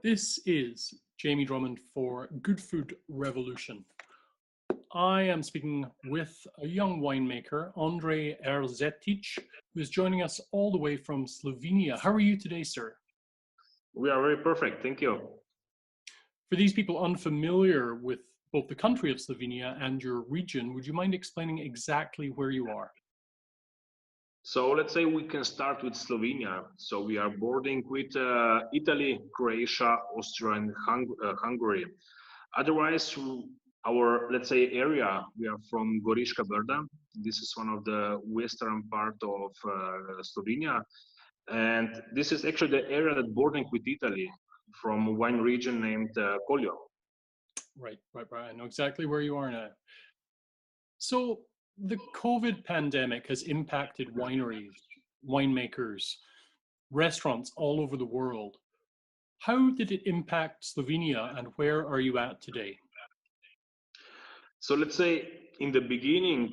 This is Jamie Drummond for Good Food Revolution. I am speaking with a young winemaker, Andrej Ezertic, who is joining us all the way from Slovenia. How are you today, sir? We are very perfect, thank you. For these people unfamiliar with both the country of Slovenia and your region, would you mind explaining exactly where you are? So let's say we can start with Slovenia. So we are bordering with Italy, Croatia, Austria, and Hungary. Otherwise, our, let's say, area, we are from Goriška Brda. This is one of the western part of Slovenia. And this is actually the area that bordering with Italy from a wine region named Koljo. Right. I know exactly where you are now. So the COVID pandemic has impacted wineries, winemakers, restaurants all over the world. How did it impact Slovenia and where are you at today? So let's say in the beginning,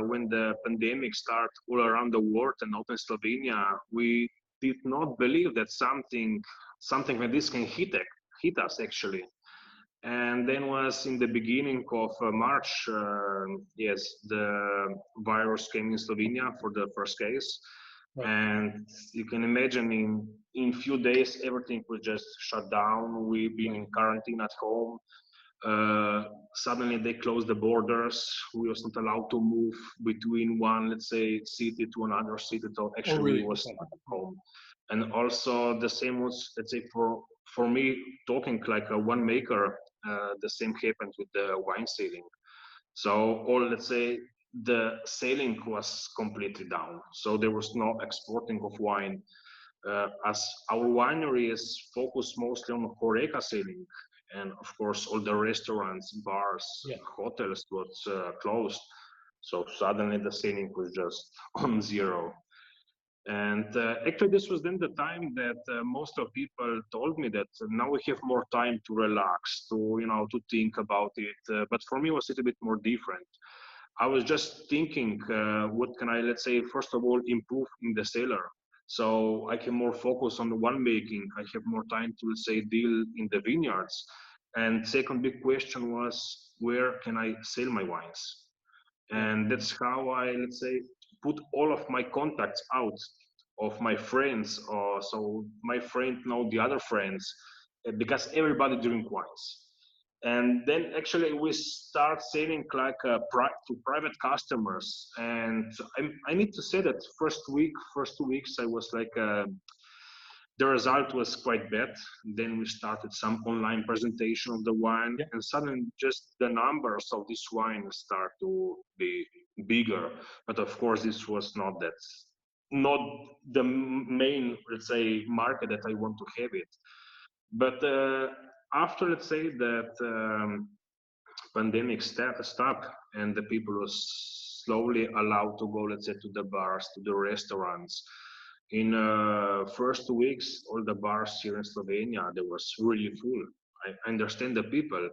when the pandemic started all around the world and not in Slovenia, we did not believe that something like this can hit us actually. And then was in the beginning of March, yes, the virus came in Slovenia for the first case. Right. And you can imagine in few days, everything was just shut down. We've been in quarantine at home. Suddenly they closed the borders. We was not allowed to move between one, let's say, city to another city. So actually really? we was stuck at home. And also the same was, let's say, for me, talking like a winemaker, the same happened with the wine sailing. So all, let's say, the sailing was completely down. So there was no exporting of wine. As our winery is focused mostly on Horeca sailing, and of course all the restaurants, bars, hotels was closed. So suddenly the sailing was just on zero. And actually this was then the time that most of people told me that now we have more time to relax, to think about it. But for me it was a little bit more different. I was just thinking, what can I, let's say, first of all, improve in the cellar? So I can more focus on the winemaking. I have more time to, let's say, deal in the vineyards. And second big question was, where can I sell my wines? And that's how I, let's say, put all of my contacts out of my friends. So my friend know the other friends, because everybody drink wines. And then actually we start selling like to private customers. And I need to say that first 2 weeks, I was like, the result was quite bad. Then we started some online presentation of the wine, and suddenly just the numbers of this wine start to be bigger. But of course, this was not the main, let's say, market that I want to have it. But after, let's say, that pandemic stopped and the people were slowly allowed to go, let's say, to the bars, to the restaurants. In first 2 weeks, all the bars here in Slovenia, they was really full. I understand the people.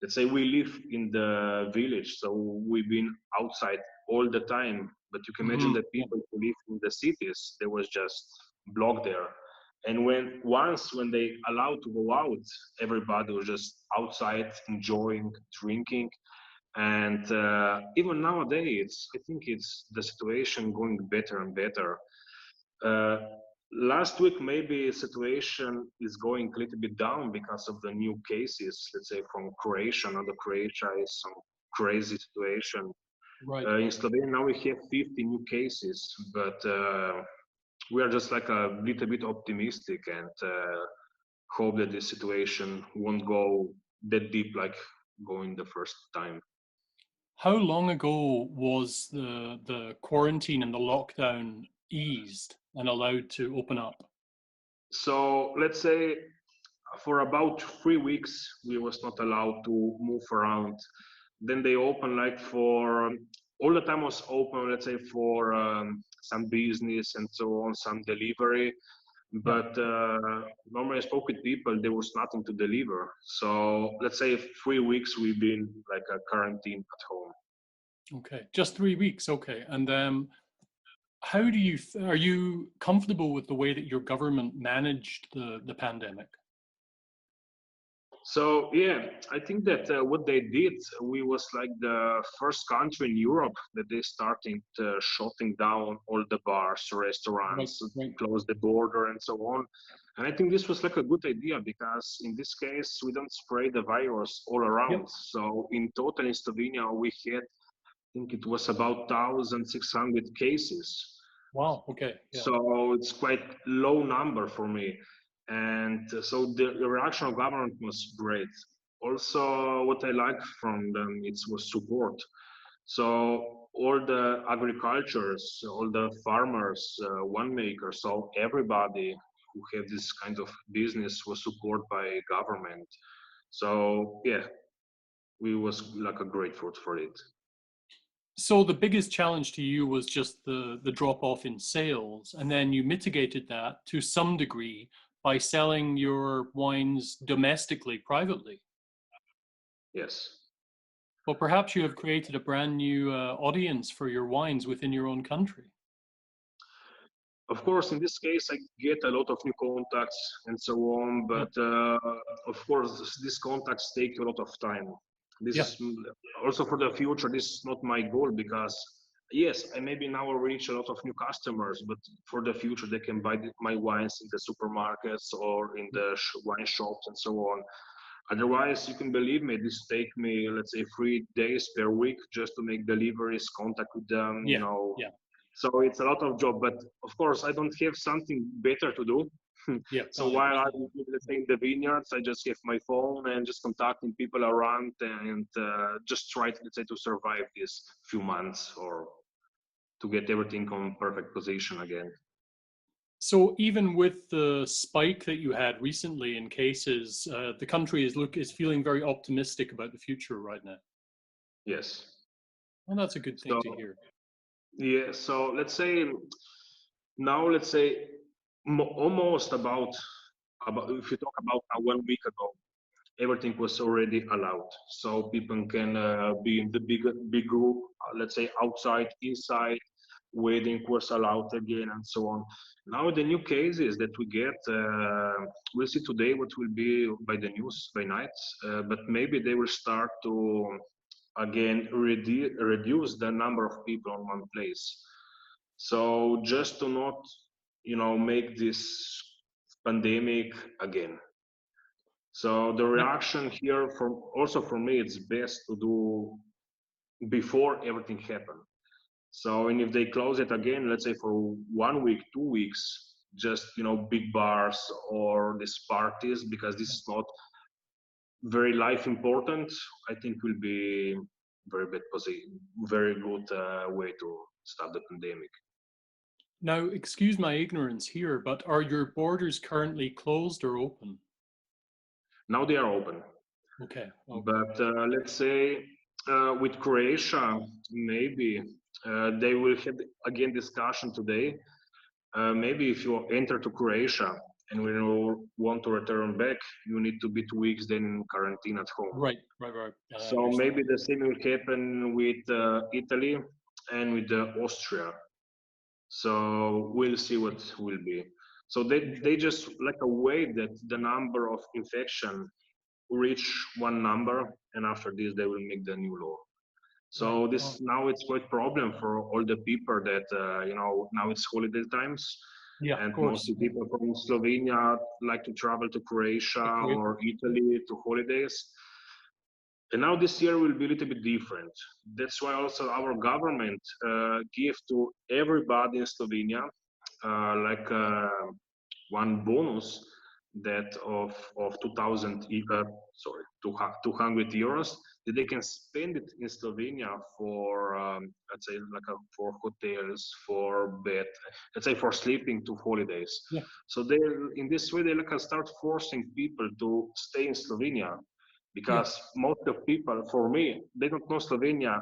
Let's say we live in the village, so we've been outside all the time. But you can imagine the people who live in the cities, they was just blocked there. And when they allowed to go out, everybody was just outside enjoying, drinking. And even nowadays, I think it's the situation going better and better. Last week, maybe situation is going a little bit down because of the new cases, let's say from Croatia. Now the Croatia is some crazy situation. Right. In Slovenia now we have 50 new cases, but we are just like a little bit optimistic and hope that this situation won't go that deep like going the first time. How long ago was the quarantine and the lockdown eased and allowed to open up? So let's say for about 3 weeks we was not allowed to move around. Then they opened like for all the time was open, let's say, for some business and so on, some delivery. But normally I spoke with people, there was nothing to deliver. So let's say 3 weeks we've been like a quarantine at home. Okay, just 3 weeks. Okay, and how do you are you comfortable with the way that your government managed the pandemic? So yeah, I think that what they did, we was like the first country in Europe that they starting shutting down all the bars, Right, restaurants, right. close the border, and so on. And I think this was like a good idea because in this case we don't spray the virus all around. Yep. So in total in Slovenia we had, I think it was about 1,600 cases. Wow. Okay. Yeah. So it's quite low number for me. And so the reaction of government was great. Also, what I like from them, it was support. So all the agricultures, all the farmers, winemakers, so everybody who have this kind of business was supported by government. So yeah, we was like a grateful for it. So the biggest challenge to you was just the drop off in sales, and then you mitigated that to some degree by selling your wines domestically, privately. Yes. Well, perhaps you have created a brand new audience for your wines within your own country. Of course, in this case, I get a lot of new contacts and so on, Yeah, but of course, these contacts take a lot of time. This yeah, is also for the future. This is not my goal because yes, I maybe now reach a lot of new customers, but for the future, they can buy my wines in the supermarkets or in the wine shops and so on. Otherwise, you can believe me, this take me, let's say, 3 days per week just to make deliveries, contact with them, yeah, yeah, So it's a lot of job, but of course, I don't have something better to do. yeah. So I while understand. I'm, let's say, in the vineyards, I just have my phone and just contacting people around and just try to, let's say, to survive these few months or to get everything on perfect position again. So even with the spike that you had recently in cases, the country is feeling very optimistic about the future right now. Yes. Well, that's a good thing So to hear. yeah, so let's say now, let's say almost about if you talk about 1 week ago, everything was already allowed. So people can be in the big group, let's say outside, inside, wedding was allowed again, and so on. Now the new cases that we get, we'll see today what will be by the news by night, but maybe they will start to again reduce the number of people on one place. So just to not, make this pandemic again. So the Yep. reaction here from also for me, it's best to do before everything happened. So, and if they close it again, let's say for 1 week, 2 weeks, just big bars or these parties, because this is not very life important, I think will be very bad position, very good way to stop the pandemic. Now, excuse my ignorance here, but are your borders currently closed or open? Now they are open. Okay, okay. But let's say with Croatia, maybe they will have again discussion today. Maybe if you enter to Croatia and when you want to return back, you need to be 2 weeks then in quarantine at home. Right, right, right. I So maybe understand. the same will happen with Italy and with Austria. So we'll see what will be. So they just like a way that the number of infection reach one number, and after this they will make the new law. Right. So Oh, this now it's quite problem for all the people that now it's holiday times, yeah, of and course. mostly people from Slovenia like to travel to Croatia Okay. or Italy to holidays. And now this year will be a little bit different. That's why also our government give to everybody in Slovenia like one bonus that of 2,000 sorry 200 euros that they can spend it in Slovenia for let's say like for hotels, for bed, let's say for sleeping to holidays. Yeah, So they in this way they like start forcing people to stay in Slovenia yeah, because most of people for me they don't know Slovenia.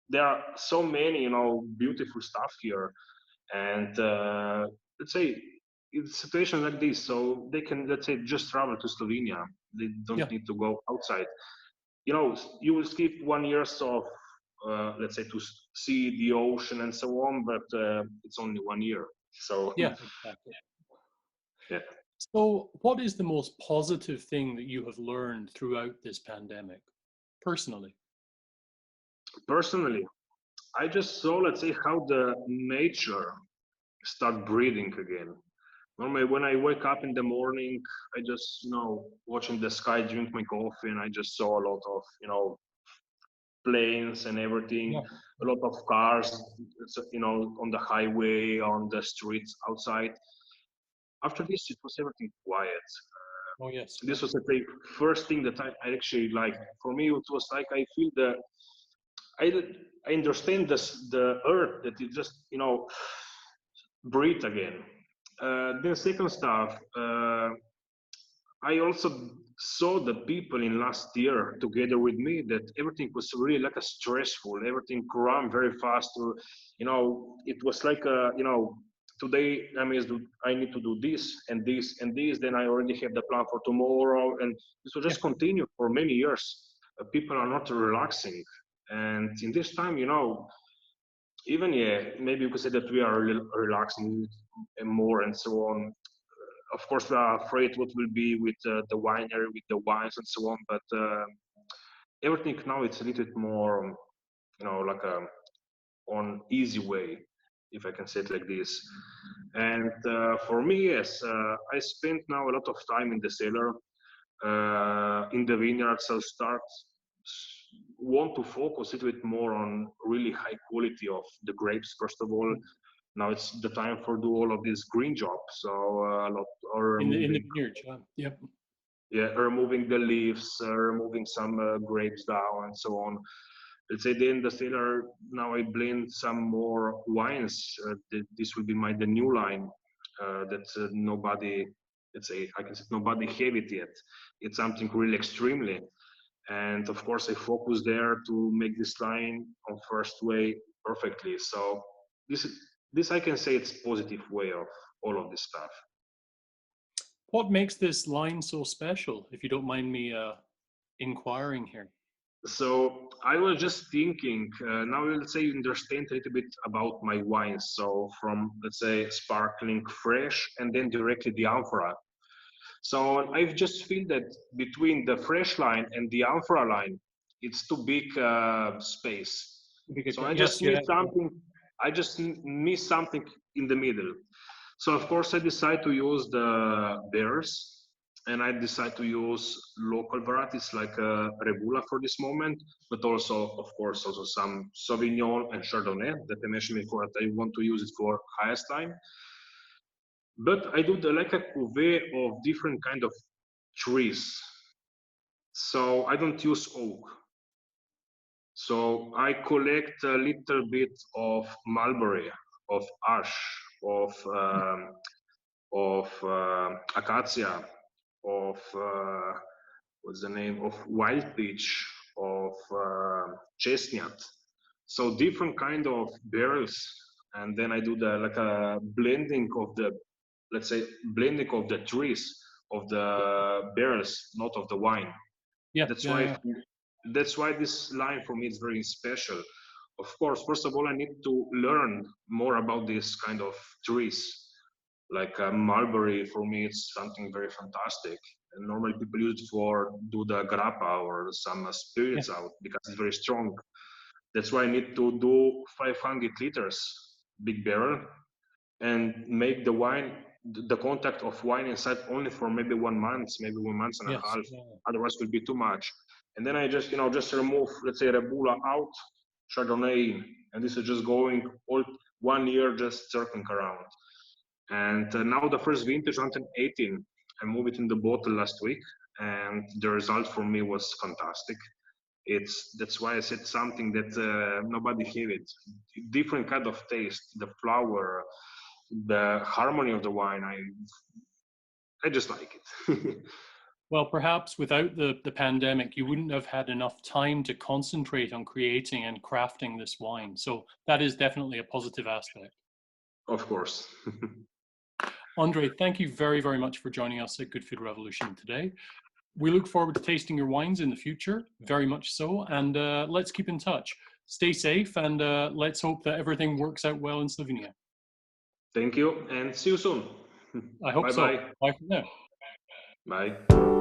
There are so many beautiful stuff here and let's say in a situation like this, so they can let's say just travel to Slovenia. They don't yeah. need to go outside. You will skip 1 year of let's say to see the ocean and so on, but it's only 1 year. So Yeah, exactly. yeah. So, what is the most positive thing that you have learned throughout this pandemic, personally? Personally, I just saw, let's say, how the nature start breathing again. Normally, when I wake up in the morning, I just, watching the sky, drink my coffee, and I just saw a lot of, planes and everything, Yeah. a lot of cars, on the highway, on the streets outside. After this, it was everything quiet. Oh, yes. This was the first thing that I actually liked. For me, it was like I feel I, I understand the earth that it just, breathe again. The second stuff, I also saw the people in last year together with me that everything was really like a stressful, everything ran very fast. Or, it was like today I need to do this and this and this. Then I already have the plan for tomorrow, and this will Yeah. just continue for many years. People are not relaxing, and in this time, even maybe you could say that we are relaxing more and so on. Of course, we are afraid what will be with the winery, with the wines and so on. But everything now it's a little bit more, like on easy way, if I can say it like this. And for me, yes, I spent now a lot of time in the cellar, in the vineyards. I'll start want to focus a little bit more on really high quality of the grapes first of all. Now it's the time for do all of this green job. So a lot or In the removing, vineyard, yeah. Yep. yeah, removing the leaves, removing some grapes down and so on. Let's say then the cellar. Now I blend some more wines. This will be the new line that nobody. Let's say I can say nobody have it yet. It's something really extremely. And of course, I focus there to make this line on first way perfectly. So this I can say it's positive way of all of this stuff. What makes this line so special, if you don't mind me inquiring here? So I was just thinking, now let's say you understand a little bit about my wines. So from, let's say, sparkling, fresh, and then directly the amphora. So I just feel that between the fresh line and the amphora line, it's too big space. Because, So I yes, just yeah. need something, I just miss something in the middle. So of course I decide to use the bears, and I decide to use local varieties like Rebula for this moment, but also of course also some Sauvignon and Chardonnay that I mentioned before that I want to use it for highest line. But I do like a cuvee of different kind of trees. So I don't use oak. So I collect a little bit of mulberry, of ash, of acacia, of what's the name of wild peach, of chestnut. So different kind of barrels, and then I do the like a blending of the, let's say, blending of the trees of the barrels, not of the wine. Yeah, That's yeah, why yeah. that's why this line for me is very special. Of course, first of all, I need to learn more about this kind of trees. Like mulberry, for me, it's something very fantastic. And normally people use it for do the grappa or some Yeah. spirits out because it's very strong. That's why I need to do 500 liters big barrel and make the wine, the contact of wine inside only for maybe 1 month, maybe 1 month and a Yes. half. Yeah. Otherwise, it will be too much. And then I just, just remove, let's say, Rebula out, Chardonnay in, and this is just going all 1 year, just circling around. And now the first vintage, 2018, I moved it in the bottle last week, and the result for me was fantastic. That's why I said something that nobody have it. Different kind of taste, the flower, the harmony of the wine. I just like it. Well, perhaps without the pandemic, you wouldn't have had enough time to concentrate on creating and crafting this wine. So that is definitely a positive aspect. Of course. Andrej, thank you very, very much for joining us at Good Food Revolution today. We look forward to tasting your wines in the future, very much so. And let's keep in touch. Stay safe, and let's hope that everything works out well in Slovenia. Thank you, and see you soon. I hope Bye so. bye. Bye for now. Bye.